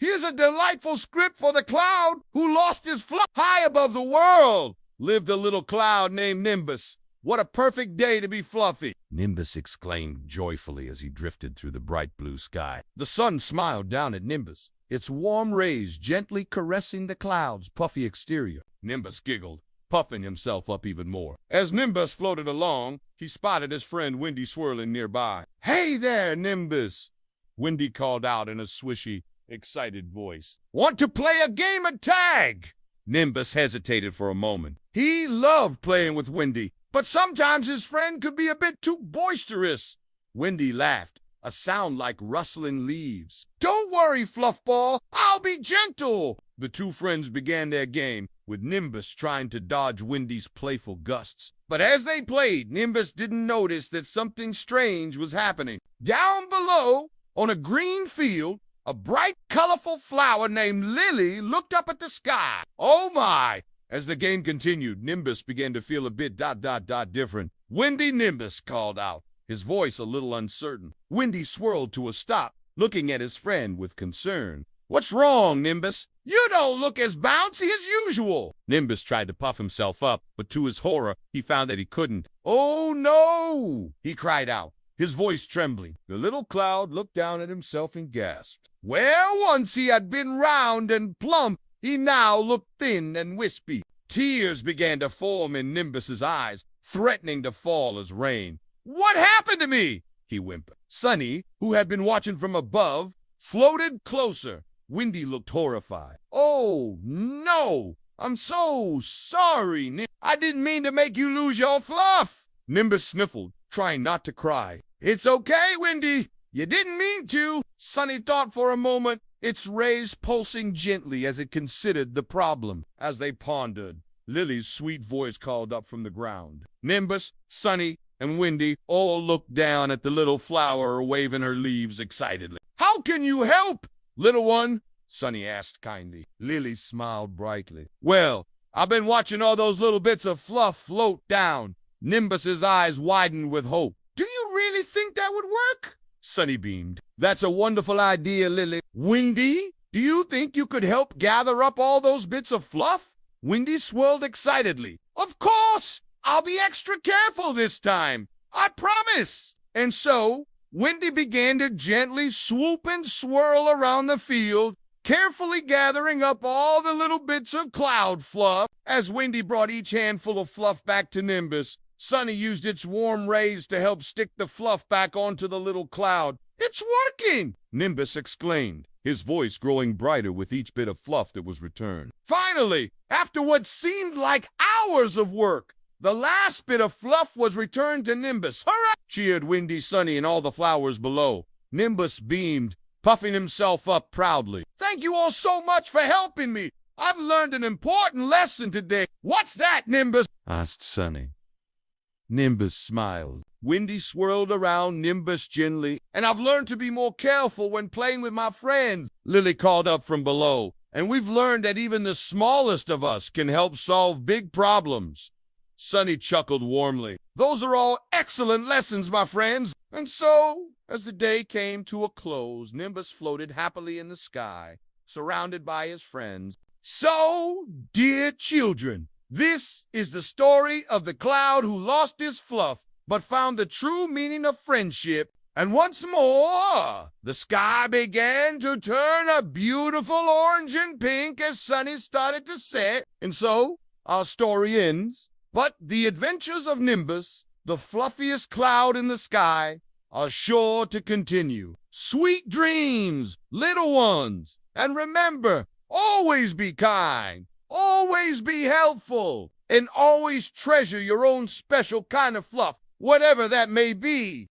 Here's a delightful script for the cloud who lost his fluff. High above the world lived a little cloud named Nimbus. What a perfect day to be fluffy, Nimbus exclaimed joyfully as he drifted through the bright blue sky. The sun smiled down at Nimbus, its warm rays gently caressing the cloud's puffy exterior. Nimbus giggled, puffing himself up even more. As Nimbus floated along, he spotted his friend Windy swirling nearby. "Hey there, Nimbus," Windy called out in a swishy, excited voice. "Want to play a game of tag?" Nimbus hesitated for a moment. He loved playing with Windy, but sometimes his friend could be a bit too boisterous. Windy laughed, a sound like rustling leaves. "Don't worry, Fluffball, I'll be gentle." The two friends began their game, with Nimbus trying to dodge Windy's playful gusts. But as they played, Nimbus didn't notice that something strange was happening. Down below, on a green field, a bright, colorful flower named Lily looked up at the sky. Oh my! As the game continued, Nimbus began to feel a bit different. "Windy," Nimbus called out, his voice a little uncertain. Windy swirled to a stop, looking at his friend with concern. "What's wrong, Nimbus? You don't look as bouncy as usual." Nimbus tried to puff himself up, but to his horror, he found that he couldn't. "Oh no!" he cried out, his voice trembling. The little cloud looked down at himself and gasped. Where once he had been round and plump, he now looked thin and wispy. Tears began to form in Nimbus's eyes, threatening to fall as rain. "What happened to me?" he whimpered. Sunny, who had been watching from above, floated closer. Windy looked horrified. "Oh, no! I'm so sorry, I didn't mean to make you lose your fluff." Nimbus sniffled, trying not to cry. "It's okay, Windy. You didn't mean to." Sunny thought for a moment, its rays pulsing gently as it considered the problem. As they pondered, Lily's sweet voice called up from the ground. Nimbus, Sunny, and Windy all looked down at the little flower waving her leaves excitedly. "How can you help, little one?" Sunny asked kindly. Lily smiled brightly. "Well, I've been watching all those little bits of fluff float down." Nimbus's eyes widened with hope. "Do you really think that would work?" Sunny beamed. "That's a wonderful idea, Lily." "Windy, do you think you could help gather up all those bits of fluff?" Windy swirled excitedly. "Of course! I'll be extra careful this time. I promise." And so, Windy began to gently swoop and swirl around the field, carefully gathering up all the little bits of cloud fluff. As Windy brought each handful of fluff back to Nimbus, Sunny used its warm rays to help stick the fluff back onto the little cloud. "It's working!" Nimbus exclaimed, his voice growing brighter with each bit of fluff that was returned. Finally, after what seemed like hours of work, the last bit of fluff was returned to Nimbus. "Hurrah!" cheered Windy, Sunny, and all the flowers below. Nimbus beamed, puffing himself up proudly. "Thank you all so much for helping me. I've learned an important lesson today." "What's that, Nimbus?" asked Sunny. Nimbus smiled. Windy swirled around Nimbus gently. "And I've learned to be more careful when playing with my friends," Lily called up from below. "And we've learned that even the smallest of us can help solve big problems." Sunny chuckled warmly. "Those are all excellent lessons, my friends." And so, as the day came to a close, Nimbus floated happily in the sky, surrounded by his friends. So, dear children, this is the story of the cloud who lost his fluff, but found the true meaning of friendship. And once more, the sky began to turn a beautiful orange and pink as Sunny started to set. And so, our story ends. But the adventures of Nimbus, the fluffiest cloud in the sky, are sure to continue. Sweet dreams, little ones. And remember, always be kind, always be helpful, and always treasure your own special kind of fluff, whatever that may be.